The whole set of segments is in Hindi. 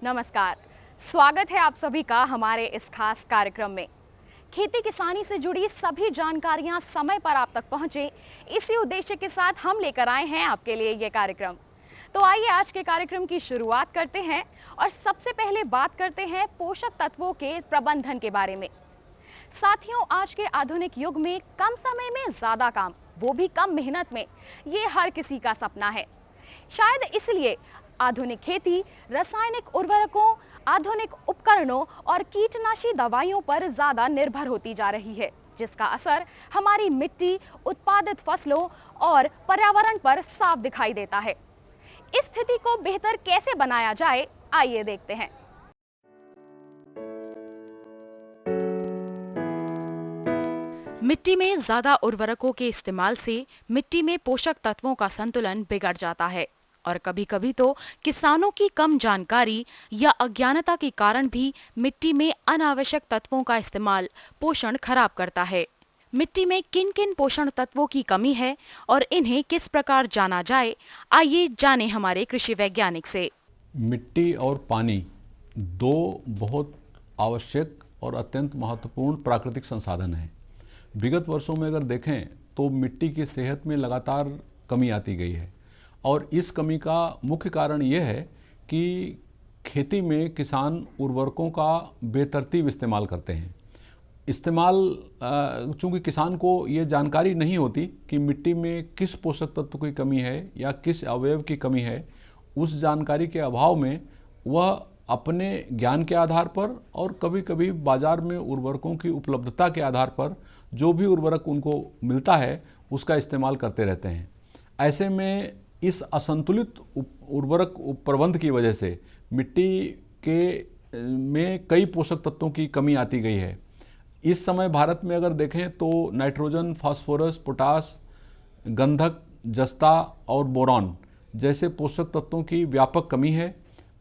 नमस्कार। स्वागत है आप सभी का हमारे इस खास कार्यक्रम में। खेती किसानी से जुड़ी सभी जानकारियां समय पर आप तक पहुंचे, इसी उद्देश्य के साथ हम लेकर आए हैं आपके लिए ये कार्यक्रम। तो आइए आज के कार्यक्रम की शुरुआत करते हैं और सबसे पहले बात करते हैं पोषक तत्वों के प्रबंधन के बारे में। साथियों, आज के आधुनिक युग में कम समय में ज्यादा काम, वो भी कम मेहनत में, ये हर किसी का सपना है। शायद इसलिए आधुनिक खेती रासायनिक उर्वरकों, आधुनिक उपकरणों और कीटनाशी दवाइयों पर ज्यादा निर्भर होती जा रही है, जिसका असर हमारी मिट्टी, उत्पादित फसलों और पर्यावरण पर साफ दिखाई देता है। इस स्थिति को बेहतर कैसे बनाया जाए, आइए देखते हैं। मिट्टी में ज्यादा उर्वरकों के इस्तेमाल से मिट्टी में पोषक तत्वों का संतुलन बिगड़ जाता है और कभी-कभी तो किसानों की कम जानकारी या अज्ञानता के कारण भी मिट्टी में अनावश्यक तत्वों का इस्तेमाल पोषण खराब करता है। मिट्टी में किन-किन पोषण तत्वों की कमी है और इन्हें किस प्रकार जाना जाए, आइए जानें हमारे कृषि वैज्ञानिक से। मिट्टी और पानी दो बहुत आवश्यक और अत्यंत महत्वपूर्ण प्राकृतिक संसाधन हैं। विगत वर्षों में अगर देखें तो मिट्टी की सेहत में लगातार कमी आती गई है और इस कमी का मुख्य कारण यह है कि खेती में किसान उर्वरकों का बेतरतीब इस्तेमाल करते हैं। चूँकि किसान को ये जानकारी नहीं होती कि मिट्टी में किस पोषक तत्व की कमी है या किस अवयव की कमी है, उस जानकारी के अभाव में वह अपने ज्ञान के आधार पर और कभी कभी बाजार में उर्वरकों की उपलब्धता के आधार पर जो भी उर्वरक उनको मिलता है उसका इस्तेमाल करते रहते हैं। ऐसे में इस असंतुलित उर्वरक प्रबंध की वजह से मिट्टी के में कई पोषक तत्वों की कमी आती गई है। इस समय भारत में अगर देखें तो नाइट्रोजन, फास्फोरस, पोटास, गंधक, जस्ता और बोरॉन जैसे पोषक तत्वों की व्यापक कमी है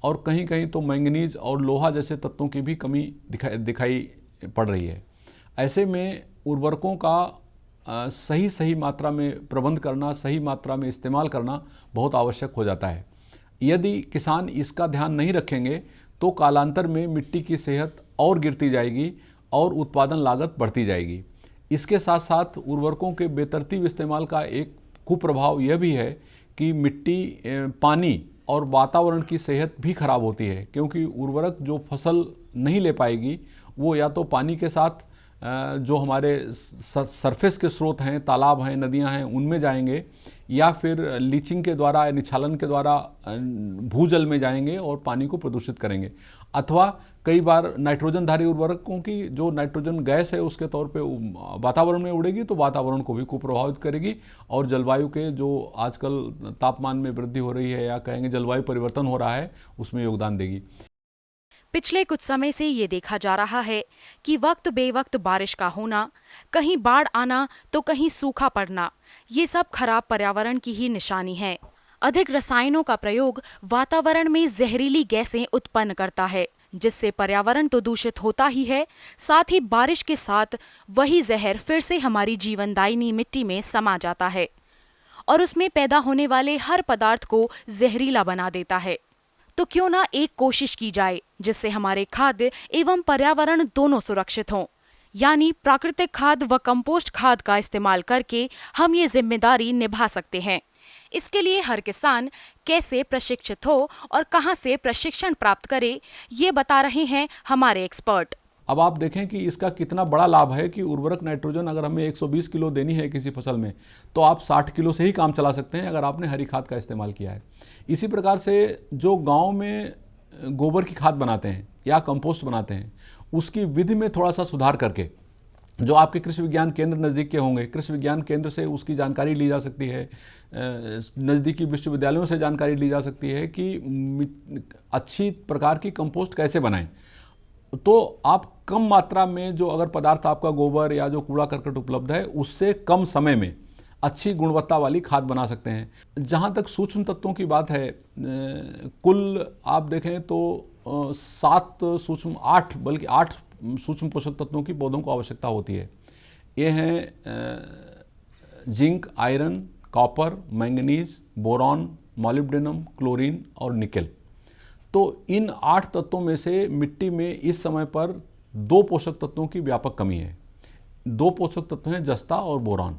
और कहीं कहीं तो मैंगनीज और लोहा जैसे तत्वों की भी कमी दिखाई पड़ रही है। ऐसे में उर्वरकों का सही मात्रा में प्रबंध करना, सही मात्रा में इस्तेमाल करना बहुत आवश्यक हो जाता है। यदि किसान इसका ध्यान नहीं रखेंगे तो कालांतर में मिट्टी की सेहत और गिरती जाएगी और उत्पादन लागत बढ़ती जाएगी। इसके साथ साथ उर्वरकों के बेतरतीब इस्तेमाल का एक कुप्रभाव यह भी है कि मिट्टी, पानी और वातावरण की सेहत भी खराब होती है, क्योंकि उर्वरक जो फसल नहीं ले पाएगी वो या तो पानी के साथ जो हमारे सरफेस के स्रोत हैं, तालाब हैं, नदियां हैं, उनमें जाएंगे या फिर लीचिंग के द्वारा, निछालन के द्वारा भूजल में जाएंगे और पानी को प्रदूषित करेंगे। अथवा कई बार नाइट्रोजनधारी उर्वरकों की जो नाइट्रोजन गैस है उसके तौर पे वातावरण में उड़ेगी तो वातावरण को भी कुप्रभावित करेगी और जलवायु के जो आजकल तापमान में वृद्धि हो रही है या कहेंगे जलवायु परिवर्तन हो रहा है उसमें योगदान देगी। पिछले कुछ समय से ये देखा जा रहा है कि वक्त बेवक्त बारिश का होना, कहीं बाढ़ आना तो कहीं सूखा पड़ना, ये सब खराब पर्यावरण की ही निशानी है। अधिक रसायनों का प्रयोग वातावरण में जहरीली गैसें उत्पन्न करता है, जिससे पर्यावरण तो दूषित होता ही है, साथ ही बारिश के साथ वही जहर फिर से हमारी जीवनदायिनी मिट्टी में समा जाता है और उसमें पैदा होने वाले हर पदार्थ को जहरीला बना देता है। तो क्यों ना एक कोशिश की जाए जिससे हमारे खाद्य एवं पर्यावरण दोनों सुरक्षित हों, यानी प्राकृतिक खाद व कंपोस्ट खाद का इस्तेमाल करके हम ये जिम्मेदारी निभा सकते हैं। इसके लिए हर किसान कैसे प्रशिक्षित हो और कहां से प्रशिक्षण प्राप्त करे, ये बता रहे हैं हमारे एक्सपर्ट। अब आप देखें कि इसका कितना बड़ा लाभ है कि उर्वरक नाइट्रोजन अगर हमें 120 किलो देनी है किसी फसल में तो आप 60 किलो से ही काम चला सकते हैं अगर आपने हरी खाद का इस्तेमाल किया है। इसी प्रकार से जो गांव में गोबर की खाद बनाते हैं या कंपोस्ट बनाते हैं उसकी विधि में थोड़ा सा सुधार करके, जो आपके कृषि विज्ञान केंद्र नज़दीक के होंगे, कृषि विज्ञान केंद्र से उसकी जानकारी ली जा सकती है, नज़दीकी विश्वविद्यालयों से जानकारी ली जा सकती है कि अच्छी प्रकार की कंपोस्ट कैसे बनाएं। तो आप कम मात्रा में जो अगर पदार्थ आपका गोबर या जो कूड़ा करकट उपलब्ध है उससे कम समय में अच्छी गुणवत्ता वाली खाद बना सकते हैं। जहाँ तक सूक्ष्म तत्वों की बात है, कुल आप देखें तो 8 सूक्ष्म पोषक तत्वों की पौधों को आवश्यकता होती है। ये हैं zinc, iron, copper, manganese, boron, molybdenum, chlorine और निकेल। तो इन 8 तत्वों में से मिट्टी में इस समय पर 2 पोषक तत्वों की व्यापक कमी है। 2 पोषक तत्व हैं, जस्ता और बोरान।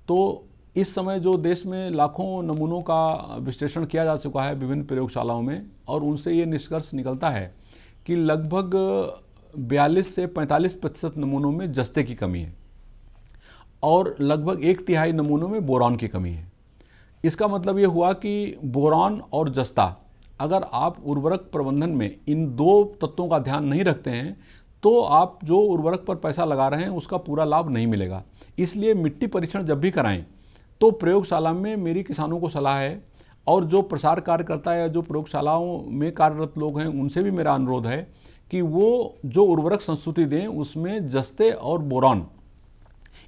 तो इस समय जो देश में लाखों नमूनों का विश्लेषण किया जा चुका है विभिन्न प्रयोगशालाओं में, और उनसे ये निष्कर्ष निकलता है कि लगभग 42 से 45% नमूनों में जस्ते की कमी है और लगभग 1/3 नमूनों में बोरान की कमी है। इसका मतलब ये हुआ कि बोरान और जस्ता, अगर आप उर्वरक प्रबंधन में इन 2 तत्वों का ध्यान नहीं रखते हैं तो आप जो उर्वरक पर पैसा लगा रहे हैं उसका पूरा लाभ नहीं मिलेगा। इसलिए मिट्टी परीक्षण जब भी कराएं तो प्रयोगशाला में मेरी किसानों को सलाह है, और जो प्रसार कार्यकर्ता या जो प्रयोगशालाओं में कार्यरत लोग हैं उनसे भी मेरा अनुरोध है कि वो जो उर्वरक संस्तुति दें उसमें जस्ते और बोरान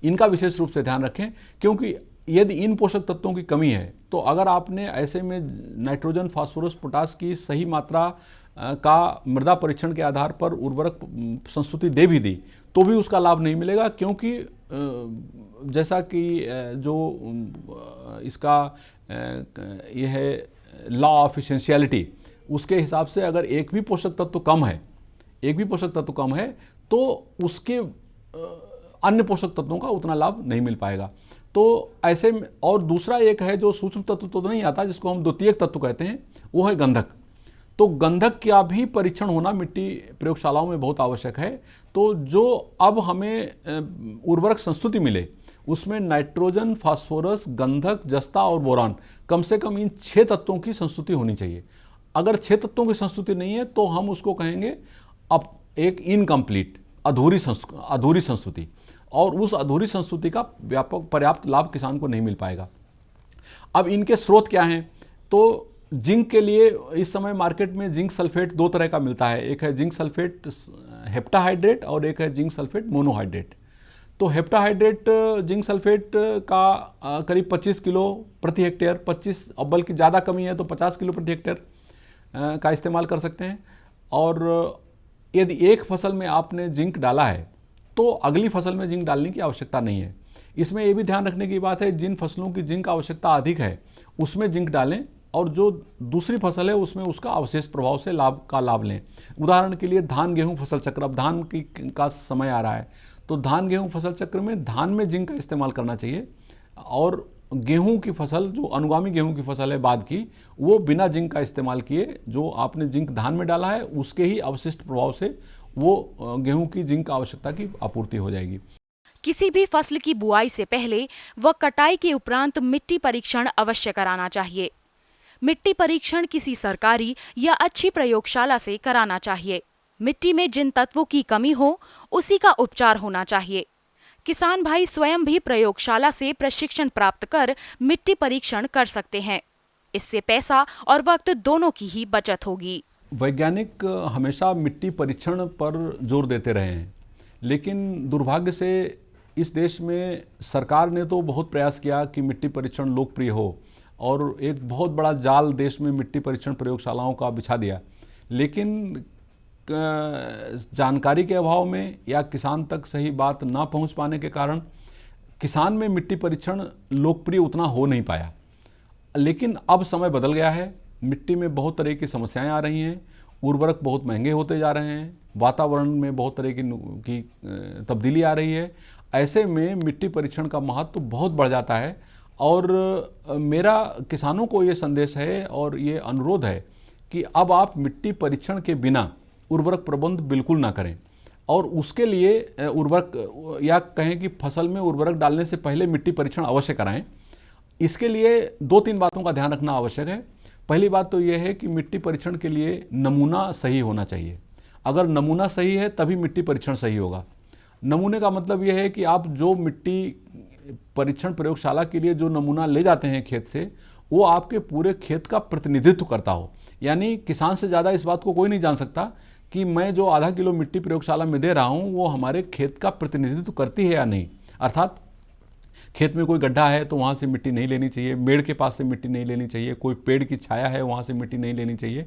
इनका विशेष रूप से ध्यान रखें, क्योंकि यदि इन पोषक तत्वों की कमी है तो अगर आपने ऐसे में नाइट्रोजन, फास्फोरस, पोटास की सही मात्रा का मृदा परीक्षण के आधार पर उर्वरक संस्तुति दे भी दी तो भी उसका लाभ नहीं मिलेगा, क्योंकि जैसा कि जो इसका यह है लॉ ऑफ एसेंशियलिटी, उसके हिसाब से अगर एक भी पोषक तत्व कम है तो उसके अन्य पोषक तत्वों का उतना लाभ नहीं मिल पाएगा। तो ऐसे में, और दूसरा एक है जो सूक्ष्म तत्व तो नहीं आता, जिसको हम द्वितीयक तत्व कहते हैं, वो है गंधक। तो गंधक का भी परीक्षण होना मिट्टी प्रयोगशालाओं में बहुत आवश्यक है। तो जो अब हमें उर्वरक संस्तुति मिले उसमें नाइट्रोजन, फास्फोरस, गंधक, जस्ता और बोरान, कम से कम इन 6 तत्वों की संस्तुति होनी चाहिए। अगर 6 तत्वों की संस्तुति नहीं है तो हम उसको कहेंगे अब एक इनकम्प्लीट, अधूरी संस्तुति, और उस अधूरी संस्तुति का पर्याप्त लाभ किसान को नहीं मिल पाएगा। अब इनके स्रोत क्या हैं? तो जिंक के लिए इस समय मार्केट में जिंक सल्फेट 2 तरह का मिलता है, एक है जिंक सल्फेट हेप्टाहाइड्रेट और एक है जिंक सल्फेट मोनोहाइड्रेट। तो हेप्टाहाइड्रेट जिंक सल्फेट का करीब 25 किलो प्रति हेक्टेयर, 25 बल्कि ज़्यादा कमी है तो 50 किलो प्रति हेक्टेयर का इस्तेमाल कर सकते हैं। और यदि एक फसल में आपने जिंक डाला है तो अगली फसल में जिंक डालने की आवश्यकता नहीं है। इसमें यह भी ध्यान रखने की बात है, जिन फसलों की जिंक आवश्यकता अधिक है उसमें जिंक डालें, और जो दूसरी फसल है उसमें उसका अवशेष प्रभाव से लाभ लें। उदाहरण के लिए धान गेहूं फसल चक्र, अब धान का समय आ रहा है तो धान गेहूं फसल चक्र में धान में जिंक का इस्तेमाल करना चाहिए, और गेहूं की फसल जो अनुगामी गेहूं की फसल है बाद की, वो बिना जिंक का इस्तेमाल किए, जो आपने जिंक धान में डाला है उसके ही अवशिष्ट प्रभाव से वो गेहूं की जिंक आवश्यकता की आपूर्ति हो जाएगी। किसी भी फसल की बुआई से पहले व कटाई के उपरांत मिट्टी परीक्षण अवश्य कराना चाहिए। मिट्टी परीक्षण किसी सरकारी या अच्छी प्रयोगशाला से कराना चाहिए। मिट्टी में जिन तत्वों की कमी हो उसी का उपचार होना चाहिए। किसान भाई स्वयं भी प्रयोगशाला से प्रशिक्षण प्राप्त कर मिट्टी परीक्षण कर सकते हैं। इससे पैसा और वक्त दोनों की ही बचत होगी। वैज्ञानिक हमेशा मिट्टी परीक्षण पर जोर देते रहे हैं, लेकिन दुर्भाग्य से इस देश में सरकार ने तो बहुत प्रयास किया कि मिट्टी परीक्षण लोकप्रिय हो, और एक बहुत बड़ा जाल देश में मिट्टी परीक्षण प्रयोगशालाओं का बिछा दिया, लेकिन जानकारी के अभाव में या किसान तक सही बात ना पहुंच पाने के कारण किसान में मिट्टी परीक्षण लोकप्रिय उतना हो नहीं पाया। लेकिन अब समय बदल गया है, मिट्टी में बहुत तरह की समस्याएं आ रही हैं, उर्वरक बहुत महंगे होते जा रहे हैं, वातावरण में बहुत तरह की तब्दीली आ रही है। ऐसे में मिट्टी परीक्षण का महत्व बहुत बढ़ जाता है, और मेरा किसानों को ये संदेश है और ये अनुरोध है कि अब आप मिट्टी परीक्षण के बिना उर्वरक प्रबंध बिल्कुल ना करें, और उसके लिए उर्वरक या कहें कि फसल में उर्वरक डालने से पहले मिट्टी परीक्षण अवश्य कराएं। इसके लिए 2-3 बातों का ध्यान रखना आवश्यक है। पहली बात तो यह है कि मिट्टी परीक्षण के लिए नमूना सही होना चाहिए। अगर नमूना सही है तभी मिट्टी परीक्षण सही होगा। नमूने का मतलब यह है कि आप जो मिट्टी परीक्षण प्रयोगशाला के लिए जो नमूना ले जाते हैं खेत से, वो आपके पूरे खेत का प्रतिनिधित्व करता हो। यानी किसान से ज़्यादा इस बात को कोई नहीं जान सकता कि मैं जो आधा किलो मिट्टी प्रयोगशाला में दे रहा हूँ वो हमारे खेत का प्रतिनिधित्व करती है या नहीं। अर्थात खेत में कोई गड्ढा है तो वहाँ से मिट्टी नहीं लेनी चाहिए, मेड़ के पास से मिट्टी नहीं लेनी चाहिए, कोई पेड़ की छाया है वहाँ से मिट्टी नहीं लेनी चाहिए।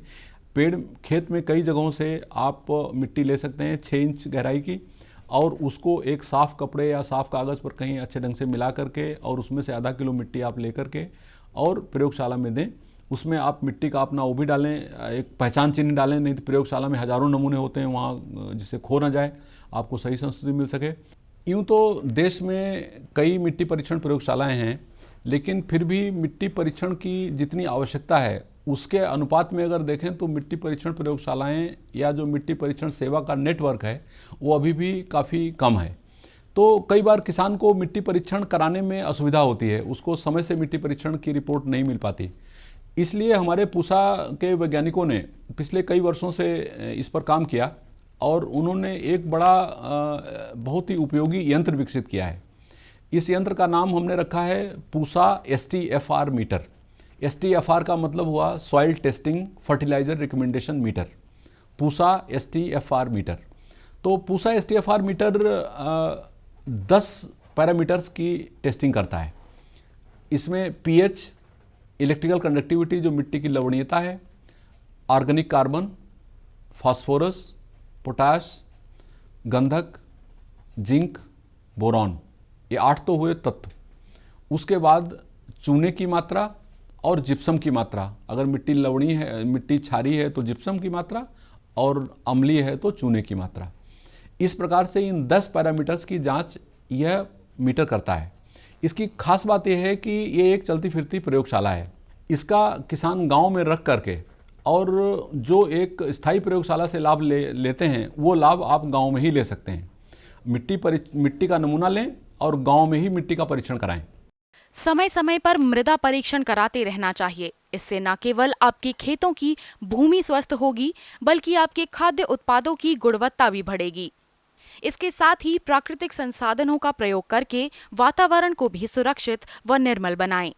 खेत में कई जगहों से आप मिट्टी ले सकते हैं 6 इंच गहराई की, और उसको एक साफ़ कपड़े या साफ़ कागज़ पर कहीं अच्छे ढंग से मिला करके और उसमें से आधा किलो मिट्टी आप ले करके और प्रयोगशाला में दें। उसमें आप मिट्टी का अपना वो भी डालें, एक पहचान चिन्ह डालें, नहीं तो प्रयोगशाला में हज़ारों नमूने होते हैं वहाँ, जिससे खो ना जाए, आपको सही संस्तुति मिल सके। यूँ तो देश में कई मिट्टी परीक्षण प्रयोगशालाएं हैं, लेकिन फिर भी मिट्टी परीक्षण की जितनी आवश्यकता है उसके अनुपात में अगर देखें तो मिट्टी परीक्षण प्रयोगशालाएं या जो मिट्टी परीक्षण सेवा का नेटवर्क है वो अभी भी काफ़ी कम है। तो कई बार किसान को मिट्टी परीक्षण कराने में असुविधा होती है, उसको समय से मिट्टी परीक्षण की रिपोर्ट नहीं मिल पाती। इसलिए हमारे पूसा के वैज्ञानिकों ने पिछले कई वर्षों से इस पर काम किया और उन्होंने एक बड़ा बहुत ही उपयोगी यंत्र विकसित किया है। इस यंत्र का नाम हमने रखा है पूसा STFR मीटर। STFR का मतलब हुआ soil testing fertiliser recommendation meter, Pusa STFR meter. तो पूसा STFR मीटर 10 पैरामीटर्स की टेस्टिंग करता है। इसमें pH, इलेक्ट्रिकल कंडक्टिविटी जो मिट्टी की लवणीयता है, ऑर्गेनिक कार्बन, फास्फोरस, पोटाश, गंधक, जिंक, बोरॉन, ये 8 तो हुए तत्व। उसके बाद चूने की मात्रा और जिप्सम की मात्रा, अगर मिट्टी लवणी है, मिट्टी क्षारीय है तो जिप्सम की मात्रा और अम्लीय है तो चूने की मात्रा। इस प्रकार से इन 10 पैरामीटर्स की जांच यह मीटर करता है। इसकी खास बात यह है कि ये एक चलती फिरती प्रयोगशाला है। इसका किसान गांव में रख करके और जो एक स्थायी प्रयोगशाला से लाभ लेते हैं वो लाभ आप गांव में ही ले सकते हैं। मिट्टी का नमूना लें और गांव में ही मिट्टी का परीक्षण कराएं। समय समय पर मृदा परीक्षण कराते रहना चाहिए। इससे न केवल आपके खेतों की भूमि स्वस्थ होगी बल्कि आपके खाद्य उत्पादों की गुणवत्ता भी बढ़ेगी। इसके साथ ही प्राकृतिक संसाधनों का प्रयोग करके वातावरण को भी सुरक्षित व निर्मल बनाएं।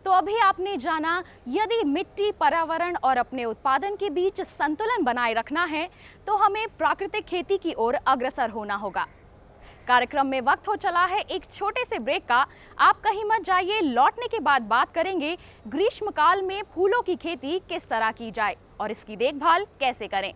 तो अभी आपने जाना, यदि मिट्टी, पर्यावरण और अपने उत्पादन के बीच संतुलन बनाए रखना है तो हमें प्राकृतिक खेती की ओर अग्रसर होना होगा। कार्यक्रम में वक्त हो चला है एक छोटे से ब्रेक का। आप कहीं मत जाइए, लौटने के बाद बात करेंगे ग्रीष्मकाल में फूलों की खेती किस तरह की जाए और इसकी देखभाल कैसे करें।